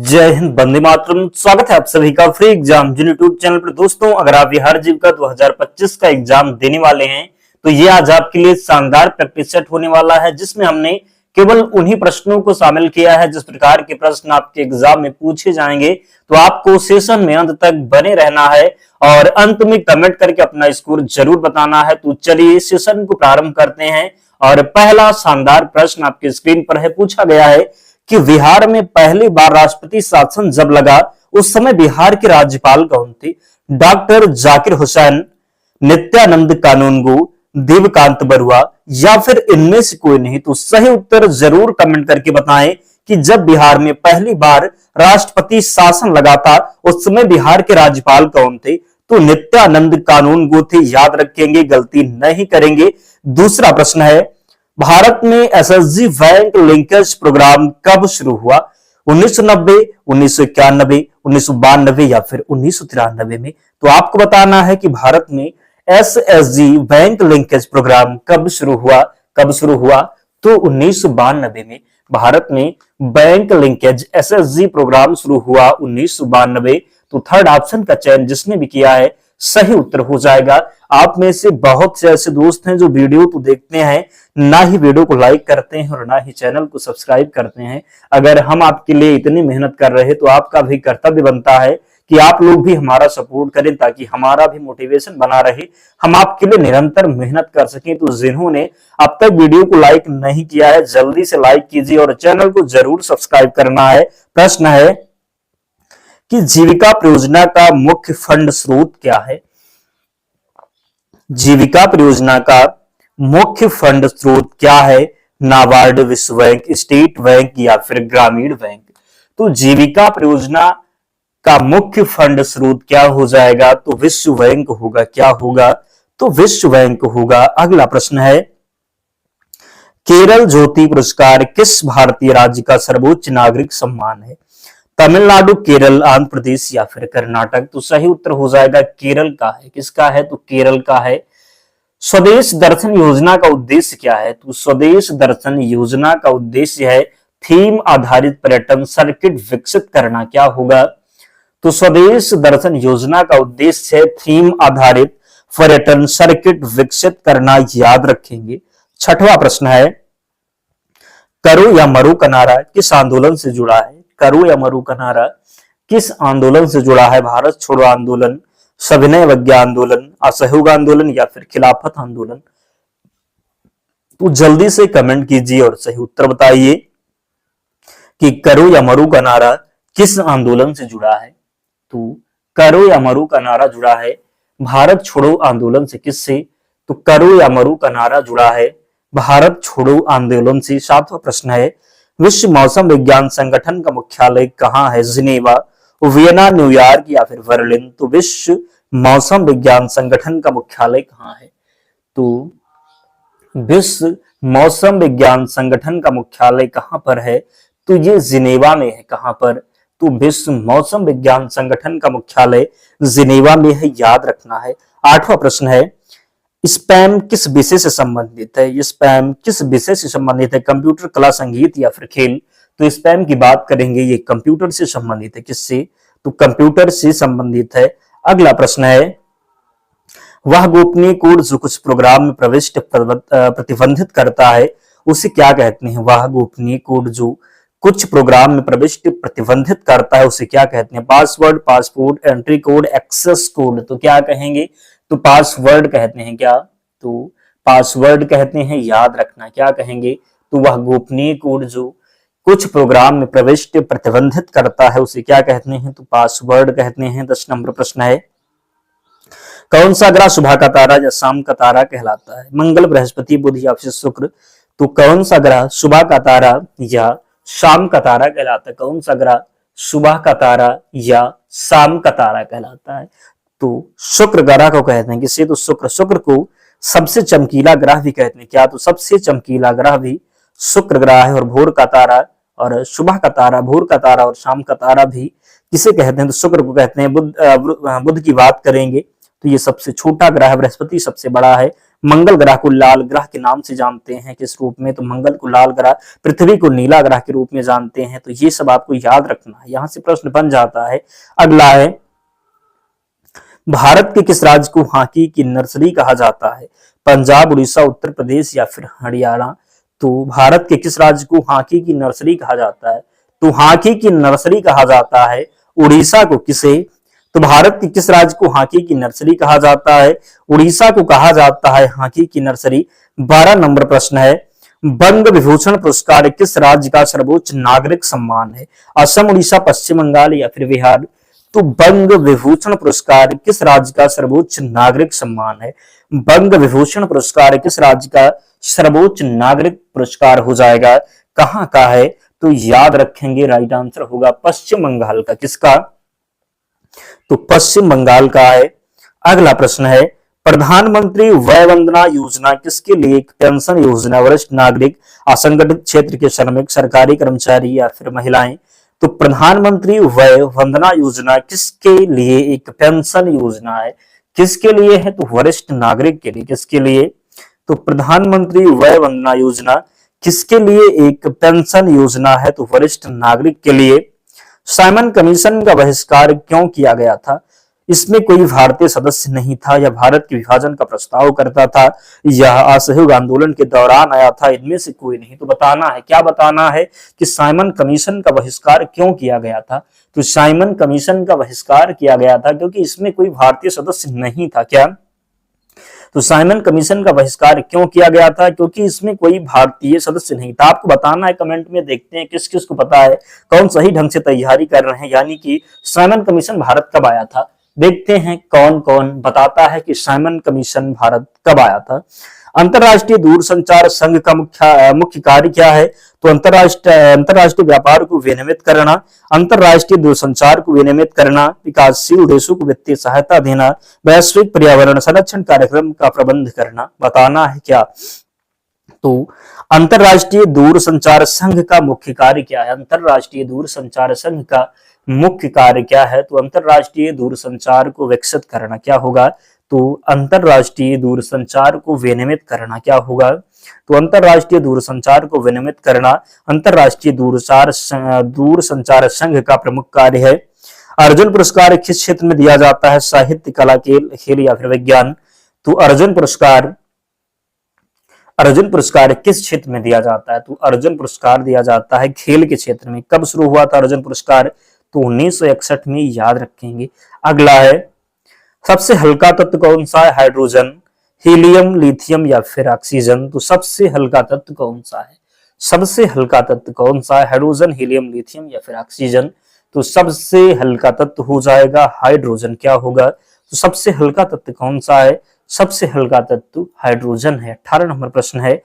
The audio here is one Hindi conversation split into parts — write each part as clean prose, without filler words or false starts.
जय हिंद, वंदे मातरम। स्वागत है आप सभी का फ्री एग्जाम जिन यूट्यूब चैनल पर। दोस्तों, अगर आप बिहार जीविका 2025 का एग्जाम देने वाले हैं तो ये आज आपके लिए शानदार प्रैक्टिस सेट होने वाला है, जिसमें हमने केवल उन्हीं प्रश्नों को शामिल किया है जिस प्रकार के प्रश्न आपके एग्जाम में पूछे जाएंगे। तो आपको सेशन में अंत तक बने रहना है और अंत में कमेंट करके अपना स्कोर जरूर बताना है। तो चलिए सेशन को प्रारंभ करते हैं और पहला शानदार प्रश्न आपके स्क्रीन पर है। पूछा गया है कि बिहार में पहली बार राष्ट्रपति शासन जब लगा उस समय बिहार के राज्यपाल कौन थे? डॉक्टर जाकिर हुसैन, नित्यानंद कानूनगो, देवकांत बरुआ या फिर इनमें से कोई नहीं? तो सही उत्तर जरूर कमेंट करके बताएं कि जब बिहार में पहली बार राष्ट्रपति शासन लगा था उस समय बिहार के राज्यपाल कौन थे? तो नित्यानंद कानूनगो थे। याद रखेंगे, गलती नहीं करेंगे। दूसरा प्रश्न है, भारत में एसएसजी बैंक लिंकेज प्रोग्राम कब शुरू हुआ? 1990, 1991, 1992 या फिर 1993 में? तो आपको बताना है कि भारत में एसएसजी बैंक लिंकेज प्रोग्राम कब शुरू हुआ। तो 1992 में भारत में बैंक लिंकेज एसएसजी प्रोग्राम शुरू हुआ 1992। तो थर्ड ऑप्शन का चयन जिसने भी किया है सही उत्तर हो जाएगा। आप में से बहुत से ऐसे दोस्त हैं जो वीडियो तो देखते हैं, ना ही वीडियो को लाइक करते हैं और ना ही चैनल को सब्सक्राइब करते हैं। अगर हम आपके लिए इतनी मेहनत कर रहे हैं तो आपका भी कर्तव्य बनता है कि आप लोग भी हमारा सपोर्ट करें ताकि हमारा भी मोटिवेशन बना रहे, हम आपके लिए निरंतर मेहनत कर सकें। तो जिन्होंने अब तक वीडियो को लाइक नहीं किया है जल्दी से लाइक कीजिए और चैनल को जरूर सब्सक्राइब करना है। प्रश्न है कि जीविका परियोजना का मुख्य फंड स्रोत क्या है? जीविका परियोजना का मुख्य फंड स्रोत क्या है? नाबार्ड, विश्व बैंक, स्टेट बैंक या फिर ग्रामीण बैंक? तो जीविका परियोजना का मुख्य फंड स्रोत क्या हो जाएगा? तो विश्व बैंक होगा। क्या होगा? तो विश्व बैंक होगा। अगला प्रश्न है, केरल ज्योति पुरस्कार किस भारतीय राज्य का सर्वोच्च नागरिक सम्मान है? तमिलनाडु, केरल, आंध्र प्रदेश या फिर कर्नाटक? तो सही उत्तर हो जाएगा केरल का है। किसका है? तो केरल का है। स्वदेश दर्शन योजना का उद्देश्य क्या है? तो स्वदेश दर्शन योजना का उद्देश्य है थीम आधारित पर्यटन सर्किट विकसित करना। क्या होगा? तो स्वदेश दर्शन योजना का उद्देश्य है थीम आधारित पर्यटन सर्किट विकसित करना। याद रखेंगे। छठवां प्रश्न है, करो या मरो का नारा किस आंदोलन से जुड़ा है? करो या मरो का नारा किस आंदोलन से जुड़ा है? भारत छोड़ो आंदोलन, सविनय अवज्ञा आंदोलन, असहयोग आंदोलन या फिर खिलाफत आंदोलन? तो जल्दी से कमेंट कीजिए और सही उत्तर बताइए कि करो या मरो का नारा किस आंदोलन से जुड़ा है। तो करो या मरो का नारा जुड़ा है भारत छोड़ो आंदोलन से। किससे? तो करो या मरो का नारा जुड़ा है भारत छोड़ो आंदोलन से। सातवां प्रश्न है, विश्व मौसम विज्ञान संगठन का मुख्यालय कहाँ है? जिनेवा, वियना, न्यूयॉर्क या फिर बर्लिन? तो विश्व मौसम विज्ञान संगठन का मुख्यालय कहाँ है? तो विश्व मौसम विज्ञान संगठन का मुख्यालय कहाँ पर है? तो ये जिनेवा में है। कहाँ पर? तो विश्व मौसम विज्ञान संगठन का मुख्यालय जिनेवा में है। याद रखना है। आठवां प्रश्न है, स्पैम किस विषय से संबंधित है? ये स्पैम किस विषय से संबंधित है? कंप्यूटर, कला, संगीत या फिर खेल? तो स्पैम की बात करेंगे, ये कंप्यूटर से संबंधित है। किससे? तो कंप्यूटर से संबंधित है। अगला प्रश्न है, वह गोपनीय कोड जो कुछ प्रोग्राम में प्रविष्ट प्रतिबंधित करता है उसे क्या कहते हैं? वह गोपनीय कोड जो कुछ प्रोग्राम में प्रविष्ट प्रतिबंधित करता है उसे क्या कहते हैं? Password, passport, entry code, access code? तो क्या कहेंगे? तो पासवर्ड कहते हैं। क्या? तो पासवर्ड कहते हैं। याद रखना। क्या कहेंगे? तो वह गोपनीय कोड जो कुछ प्रोग्राम में प्रविष्ट प्रतिबंधित करता है उसे क्या कहते हैं? तो पासवर्ड कहते हैं। 10 नंबर प्रश्न है, कौन सा ग्रह सुबह का तारा या शाम का तारा कहलाता है? मंगल, बृहस्पति, बुध या फिर शुक्र? तो कौन सा ग्रह सुबह का तारा या शाम का तारा कहलाता है? कौन सा ग्रह सुबह का तारा या शाम का तारा कहलाता है? तो शुक्र ग्रह को कहते हैं। किसे? तो शुक्र को सबसे चमकीला ग्रह भी कहते हैं। क्या? तो सबसे चमकीला ग्रह भी शुक्र ग्रह है। और भोर का तारा और सुबह का तारा, भोर का तारा और शाम का तारा भी किसे कहते हैं? तो शुक्र को कहते हैं। बुध की बात करेंगे तो ये सबसे छोटा ग्रह है, बृहस्पति सबसे बड़ा है, मंगल ग्रह को लाल ग्रह के नाम से जानते हैं किस रूप में? तो मंगल को लाल ग्रह, पृथ्वी को नीला ग्रह के रूप में जानते हैं। तो ये सब आपको याद रखना है, यहां से प्रश्न बन जाता है। अगला है, भारत के किस राज्य को हॉकी की नर्सरी कहा जाता है? पंजाब, उड़ीसा, उत्तर प्रदेश या फिर हरियाणा? तो भारत के किस राज्य को हॉकी की नर्सरी कहा जाता है? तो हॉकी की नर्सरी कहा जाता है उड़ीसा को। किसे? तो भारत के किस राज्य को हॉकी की नर्सरी कहा जाता है? उड़ीसा को कहा जाता है हॉकी की नर्सरी। 12 नंबर प्रश्न है, बंग विभूषण पुरस्कार किस राज्य का सर्वोच्च नागरिक सम्मान है? असम, उड़ीसा, पश्चिम बंगाल या फिर बिहार? तो बंग विभूषण पुरस्कार किस राज्य का सर्वोच्च नागरिक सम्मान है? बंग विभूषण पुरस्कार किस राज्य का सर्वोच्च नागरिक पुरस्कार हो जाएगा? कहां का है? तो याद रखेंगे, राइट आंसर होगा पश्चिम बंगाल का। किसका? तो पश्चिम बंगाल का है। अगला प्रश्न है, प्रधानमंत्री वय वंदना योजना किसके लिए एक पेंशन योजना? वरिष्ठ नागरिक, असंगठित क्षेत्र के श्रमिक, सरकारी कर्मचारी या फिर महिलाएं? तो प्रधानमंत्री वय वंदना योजना किसके लिए एक पेंशन योजना है? किसके लिए है? तो वरिष्ठ नागरिक के लिए। किसके लिए? तो प्रधानमंत्री वय वंदना योजना किसके लिए एक पेंशन योजना है? तो वरिष्ठ नागरिक के लिए। साइमन कमीशन का बहिष्कार क्यों किया गया था? इसमें कोई भारतीय सदस्य नहीं था, या भारत के विभाजन का प्रस्ताव करता था, यह असहयोग आंदोलन के दौरान आया था, इनमें से कोई नहीं। तो बताना है, क्या बताना है कि साइमन कमीशन का बहिष्कार क्यों किया गया था? तो साइमन कमीशन का बहिष्कार किया गया था क्योंकि इसमें कोई भारतीय सदस्य नहीं था। क्या? तो साइमन कमीशन का बहिष्कार क्यों किया गया था? क्योंकि इसमें कोई भारतीय सदस्य नहीं था। आपको बताना है, कमेंट में देखते हैं किस किस को पता है, कौन सही ढंग से तैयारी कर रहे हैं। यानी कि साइमन कमीशन भारत कब आया था? देखते हैं कौन कौन बताता है कि साइमन कमीशन भारत कब आया था। अंतरराष्ट्रीय दूरसंचार संघ का मुख्य कार्य क्या है? तो अंतरराष्ट्रीय व्यापार को विनियमित करना, अंतरराष्ट्रीय दूरसंचार को विनियमित करना, विकासशील देशों को वित्तीय सहायता देना, वैश्विक पर्यावरण संरक्षण कार्यक्रम का प्रबंध करना। बताना है क्या? तो अंतरराष्ट्रीय दूरसंचार संघ का मुख्य कार्य क्या है? अंतरराष्ट्रीय दूरसंचार संघ का मुख्य कार्य क्या है? तो अंतरराष्ट्रीय दूरसंचार को विकसित करना। क्या होगा? तो अंतरराष्ट्रीय दूरसंचार को विनियमित करना। क्या होगा? तो अंतरराष्ट्रीय दूरसंचार को विनियमित करना अंतरराष्ट्रीय दूरसंचार संघ का प्रमुख कार्य है। अर्जुन पुरस्कार किस क्षेत्र में दिया जाता है? साहित्य, कला, खेल या फिर विज्ञान? तो अर्जुन पुरस्कार किस क्षेत्र में दिया जाता है? तो अर्जुन पुरस्कार दिया जाता है खेल के क्षेत्र में। कब शुरू हुआ था अर्जुन पुरस्कार? तो 1961 में, याद रखेंगे। अगला है, सबसे हल्का तत्व कौन सा है? हाइड्रोजन, हीलियम, लिथियम या फिर ऑक्सीजन? तो सबसे हल्का तत्व कौन सा है? सबसे हल्का तत्व कौन सा है? हाइड्रोजन, हीलियम, लिथियम या फिर ऑक्सीजन? तो सबसे हल्का तत्व हो जाएगा हाइड्रोजन। क्या होगा? तो सबसे हल्का तत्व कौन सा है? सबसे हल्का तत्व हाइड्रोजन है। 18 नंबर प्रश्न है,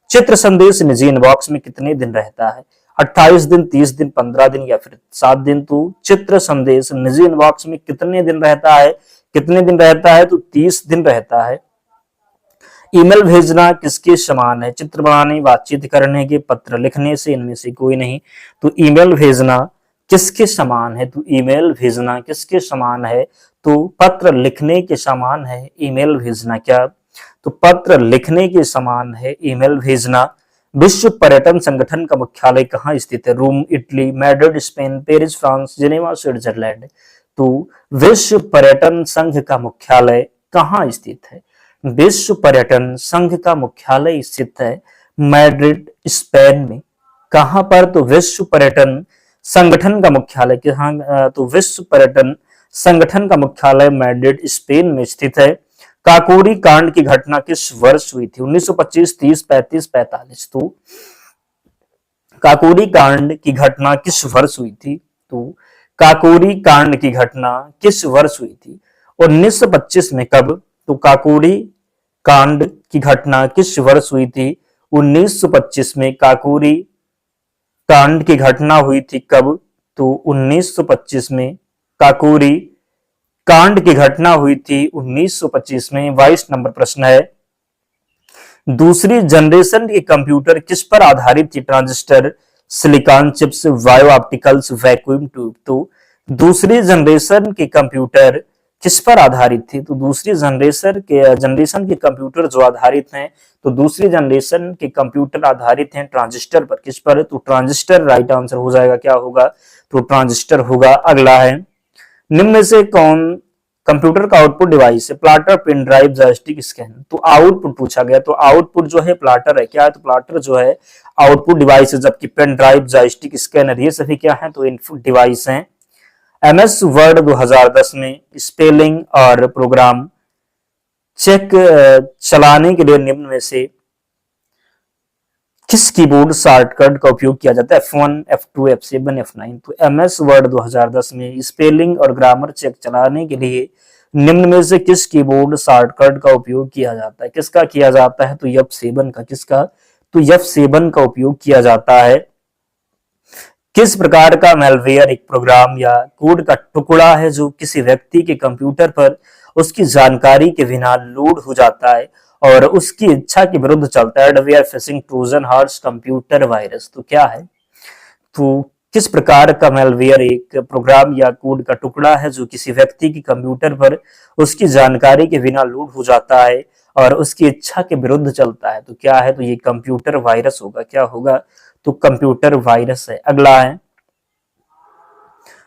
चित्र संदेश निजी इनबॉक्स में कितने दिन रहता है? 28 दिन, 30 दिन, 15 दिन या फिर 7 दिन? तो चित्र संदेश निजी इनबॉक्स में कितने दिन रहता है? कितने दिन रहता है? तो 30 दिन रहता है। ईमेल भेजना किसके समान है? चित्र बनाने, बातचीत करने के, पत्र लिखने से? इनमें से कोई नहीं। तो ईमेल भेजना किसके समान है? तो ईमेल भेजना किसके समान है? तो पत्र लिखने के समान है ईमेल भेजना। क्या? तो पत्र लिखने के समान है ईमेल भेजना। विश्व पर्यटन संगठन का मुख्यालय कहाँ स्थित है? Rome, Italy, Madrid, Spain, Paris, France, Geneva, Switzerland? तो विश्व पर्यटन संघ का मुख्यालय कहाँ स्थित है? विश्व पर्यटन संघ का मुख्यालय स्थित है मैड्रिड, स्पेन में। कहां पर? तो विश्व पर्यटन संगठन का मुख्यालय कहां? तो विश्व पर्यटन संगठन का मुख्यालय मैड्रिड, स्पेन में स्थित है। काकोरी कांड की घटना किस वर्ष हुई थी? 1925, 30, 35, 45? तो काकोरी कांड की घटना किस वर्ष हुई थी? तो काकोरी कांड की घटना किस वर्ष हुई थी? 1925 में। कब? तो काकोरी कांड की घटना किस वर्ष हुई थी? 1925 में काकोरी कांड की घटना हुई थी। कब? तो 1925 में काकोरी कांड की घटना हुई थी 1925 में। 22 नंबर प्रश्न है, दूसरी जनरेशन के कंप्यूटर किस पर आधारित थी? Transistor, silicon chips, bio opticals, vacuum tube? तो दूसरी जनरेशन के कंप्यूटर किस पर आधारित थी? तो दूसरी जनरेशन के कंप्यूटर जो आधारित हैं, तो दूसरी जनरेशन के कंप्यूटर आधारित हैं ट्रांजिस्टर पर। किस पर? तो ट्रांजिस्टर राइट आंसर हो जाएगा। क्या होगा? तो ट्रांजिस्टर होगा। अगला है, निम्न में से कौन कंप्यूटर का आउटपुट डिवाइस है? Plotter, pen drive, joystick, scan. तो आउटपुट पूछा गया, तो आउटपुट जो है प्लाटर है। क्या है? तो प्लाटर जो है आउटपुट डिवाइस है, जबकि पेन ड्राइव, जॉयस्टिक, स्कैनर ये सभी क्या है? तो इनपुट डिवाइस हैं। एमएस वर्ड 2010 में स्पेलिंग और प्रोग्राम चेक चलाने के लिए निम्न में से किस कीबोर्ड शॉर्टकट का उपयोग किया जाता है? F1, F2, F7, F9। तो एमएस वर्ड 2010 में स्पेलिंग और ग्रामर चेक चलाने के लिए निम्न में से किस कीबोर्ड शॉर्टकट का उपयोग किया जाता है? किसका किया जाता है? तो F7 का। किसका? तो F7 का उपयोग किया जाता है। किस प्रकार का मैलवेयर एक प्रोग्राम या कोड का टुकड़ा है जो किसी व्यक्ति के कंप्यूटर पर उसकी जानकारी के बिना लोड हो जाता है और उसकी इच्छा के विरुद्ध चलता है? Adware, fishing, Trojan horse, computer virus. तो क्या है? तो किस प्रकार का मैलवेयर एक प्रोग्राम या कोड का टुकड़ा है जो किसी व्यक्ति के कंप्यूटर पर उसकी जानकारी के बिना लोड हो जाता है और उसकी इच्छा के विरुद्ध चलता है? तो क्या है? तो ये कंप्यूटर वायरस होगा। क्या होगा? तो कंप्यूटर वायरस है। अगला है,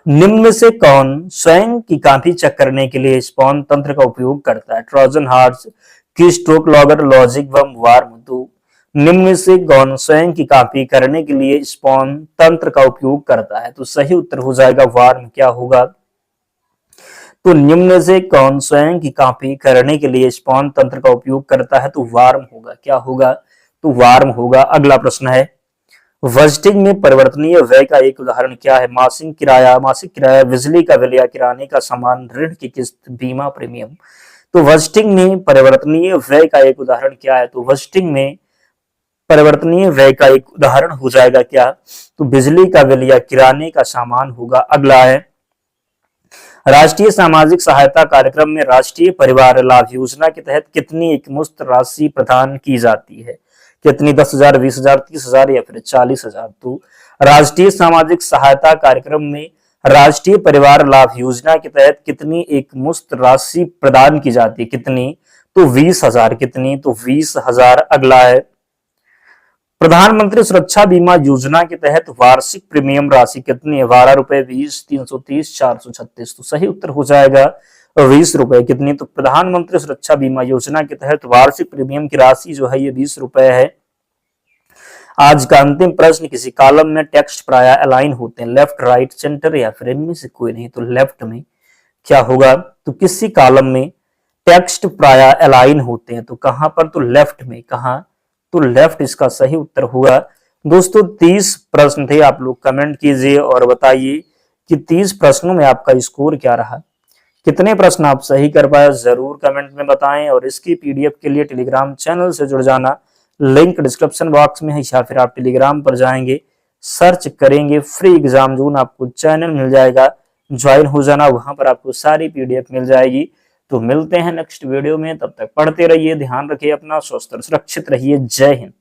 निम्न में से कौन स्वयं की कॉपी चेक करने के लिए स्पॉन तंत्र का उपयोग करता है? Trojan horse, keystroke logger, logic bomb, worm. तो निम्न में से कौन स्वयं की कॉपी करने के लिए स्पॉन तंत्र का उपयोग करता है? तो सही उत्तर हो जाएगा वार्म। क्या होगा? तो निम्न में से कौन स्वयं की कॉपी करने के लिए स्पॉन तंत्र का उपयोग करता है? तो वार्म होगा। क्या होगा? तो वार्म होगा। अगला प्रश्न है, बजटिंग में परिवर्तनीय व्यय का एक उदाहरण क्या है? मासिक किराया, बिजली का बिल या किराने का सामान, ऋण की किस्त, बीमा प्रीमियम। तो बजटिंग में परिवर्तनीय व्यय का एक उदाहरण क्या है? तो बजटिंग में परिवर्तनीय व्यय का एक उदाहरण हो जाएगा क्या? तो बिजली का बिल या किराने का सामान होगा। अगला है, राष्ट्रीय सामाजिक सहायता कार्यक्रम में राष्ट्रीय परिवार लाभ योजना के तहत कितनी एकमुश्त राशि प्रदान की जाती है? कितनी? 10,000, 20,000, 30,000 या फिर 40,000। तो राष्ट्रीय सामाजिक सहायता कार्यक्रम में राष्ट्रीय परिवार लाभ योजना के तहत कितनी एकमुश्त राशि प्रदान की जाती है? कितनी? तो 20,000। कितनी? तो 20,000। अगला है, प्रधानमंत्री सुरक्षा बीमा योजना के तहत वार्षिक प्रीमियम राशि कितनी है? 12 रुपए, 20, 330, 436। तो सही उत्तर हो जाएगा 20 रुपए। कितनी? तो प्रधानमंत्री सुरक्षा बीमा योजना के तहत वार्षिक प्रीमियम की राशि जो है ये 20 रुपए है। आज का अंतिम प्रश्न, किसी कॉलम में टेक्स्ट प्राय अलाइन होते हैं, लेफ्ट, राइट, सेंटर या फिर इनमें से कोई नहीं? तो लेफ्ट में। क्या होगा? तो किसी कॉलम में टेक्स्ट प्राय अलाइन होते हैं, तो कहां पर? तो लेफ्ट में। कहां? तो लेफ्ट इसका सही उत्तर होगा। दोस्तों 30 प्रश्न थे, आप लोग कमेंट कीजिए और बताइए कि 30 प्रश्नों में आपका स्कोर क्या रहा, कितने प्रश्न आप सही कर पाए, जरूर कमेंट में बताएं। और इसकी पीडीएफ के लिए टेलीग्राम चैनल से जुड़ जाना, लिंक डिस्क्रिप्शन बॉक्स में है, या फिर आप टेलीग्राम पर जाएंगे, सर्च करेंगे फ्री एग्जाम जोन, आपको चैनल मिल जाएगा, ज्वाइन हो जाना, वहां पर आपको सारी पीडीएफ मिल जाएगी। तो मिलते हैं नेक्स्ट वीडियो में, तब तक पढ़ते रहिए, ध्यान रखिए अपना, स्वस्थ और सुरक्षित रहिए। जय हिंद।